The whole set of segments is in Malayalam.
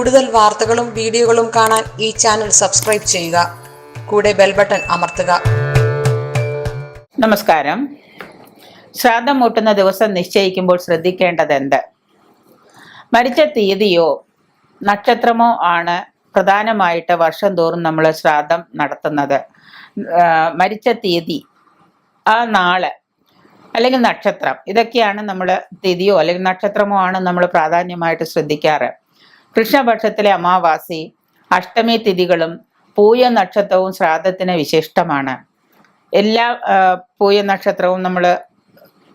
കൂടുതൽ വാർത്തകളും വീഡിയോകളും കാണാൻ ഈ ചാനൽ സബ്സ്ക്രൈബ് ചെയ്യുക. കൂടെ ബെൽ ബട്ടൺ അമർത്തുക. നമസ്കാരം. ശ്രാദ്ധം മുട്ടുന്ന ദിവസം നിശ്ചയിക്കുമ്പോൾ ശ്രദ്ധിക്കേണ്ടത് എന്ത്? മരിച്ച തീയതിയോ നക്ഷത്രമോ ആണ് പ്രധാനമായിട്ട് വർഷം തോറും നമ്മൾ ശ്രാദ്ധം നടത്തുന്നത്. മരിച്ച തീയതി, ആ നാള് അല്ലെങ്കിൽ നക്ഷത്രം, ഇതൊക്കെയാണ് നമ്മൾ തിഥിയോ അല്ലെങ്കിൽ നക്ഷത്രമോ ആണ് നമ്മൾ പ്രാധാന്യമായിട്ട് ശ്രദ്ധിക്കാറ്. കൃഷ്ണപക്ഷത്തിലെ അമാവാസി, അഷ്ടമി തിഥികളും പൂയ നക്ഷത്രവും ശ്രാദ്ധത്തിന് വിശിഷ്ടമാണ്. എല്ലാ പൂയ നക്ഷത്രവും നമ്മൾ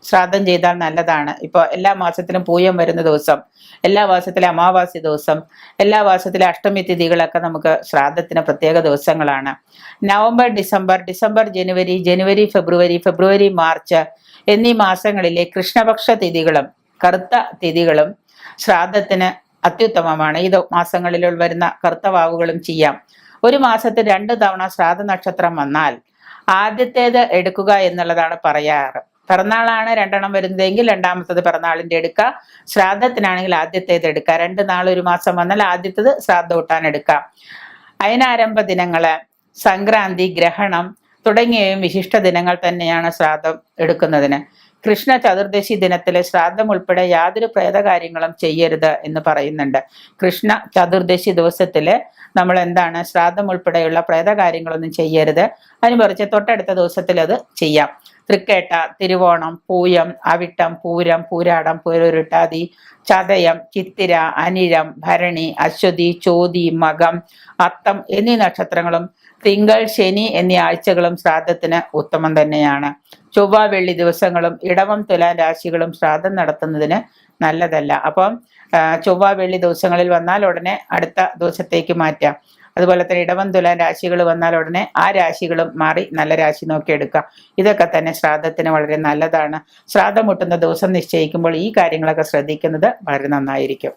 ശ്രാദ്ധം ചെയ്താൽ നല്ലതാണ്. ഇപ്പോൾ എല്ലാ മാസത്തിലും പൂയം വരുന്ന ദിവസം, എല്ലാ മാസത്തിലെ അമാവാസി ദിവസം, എല്ലാ മാസത്തിലെ അഷ്ടമി തിഥികളൊക്കെ നമുക്ക് ശ്രാദ്ധത്തിന് പ്രത്യേക ദിവസങ്ങളാണ്. നവംബർ, ഡിസംബർ, ജനുവരി, ഫെബ്രുവരി, മാർച്ച് എന്നീ മാസങ്ങളിലെ കൃഷ്ണപക്ഷ തിഥികളും കറുത്ത തിഥികളും ശ്രാദ്ധത്തിന് അത്യുത്തമമാണ്. ഈ മാസങ്ങളിൽ വരുന്ന കറുത്ത വാവുകളും ചെയ്യാം. ഒരു മാസത്തിൽ 2 തവണ ശ്രാദ്ധ നക്ഷത്രം വന്നാൽ ആദ്യത്തേത് എടുക്കുക എന്നുള്ളതാണ് പറയാറ്. പിറന്നാളാണ് 2 വരുന്നതെങ്കിൽ രണ്ടാമത്തത് പിറന്നാളിന്റെ എടുക്കുക. ശ്രാദ്ധത്തിനാണെങ്കിൽ ആദ്യത്തേത് എടുക്കുക. 2 നാൾ ഒരു മാസം വന്നാൽ ആദ്യത്തേത് ശ്രാദ്ധം ഊട്ടാൻ എടുക്കാം. അയനാരംഭ ദിനങ്ങള്, സംക്രാന്തി, ഗ്രഹണം തുടങ്ങിയവയും വിശിഷ്ട ദിനങ്ങൾ തന്നെയാണ് ശ്രാദ്ധം എടുക്കുന്നതിന്. കൃഷ്ണ ചതുർദശി ദിനത്തിലെ ശ്രാദ്ധം ഉൾപ്പെടെ യാതൊരു പ്രേതകാര്യങ്ങളും ചെയ്യരുത് എന്ന് പറയുന്നുണ്ട്. കൃഷ്ണ ചതുർദശി ദിവസത്തില് നമ്മൾ എന്താണ് ശ്രാദ്ധം ഉൾപ്പെടെയുള്ള പ്രേതകാര്യങ്ങളൊന്നും ചെയ്യരുത്. അതിന് പറിച്ച് തൊട്ടടുത്ത ദിവസത്തിൽ അത് ചെയ്യാം. തൃക്കേട്ട, തിരുവോണം, പൂയം, അവിട്ടം, പൂരം, പൂരാടം, പൂരുരുട്ടാതി, ചതയം, ചിത്തിര, അനിഴം, ഭരണി, അശ്വതി, ചോതി, മകം, അത്തം എന്നീ നക്ഷത്രങ്ങളും തിങ്കൾ, ശനി എന്നീ ആഴ്ചകളും ശ്രാദ്ധത്തിന് ഉത്തമം തന്നെയാണ്. ചൊവ്വ, വെള്ളി ദിവസങ്ങളും ഇടവം, തുലാം രാശികളും ശ്രാദ്ധം നടത്തുന്നതിന് നല്ലതല്ല. അപ്പം ചൊവ്വ, വെള്ളി ദിവസങ്ങളിൽ വന്നാൽ ഉടനെ അടുത്ത ദിവസത്തേക്ക് മാറ്റാം. അതുപോലെ തന്നെ ഇടവം, തുലാം രാശികൾ വന്നാൽ ഉടനെ ആ രാശികളും മാറി നല്ല രാശി നോക്കി എടുക്കാം. ഇതൊക്കെ തന്നെ ശ്രാദ്ധത്തിന് വളരെ നല്ലതാണ്. ശ്രാദ്ധം മുട്ടുന്ന ദിവസം നിശ്ചയിക്കുമ്പോൾ ഈ കാര്യങ്ങളൊക്കെ ശ്രദ്ധിക്കുന്നത് വളരെ നന്നായിരിക്കും.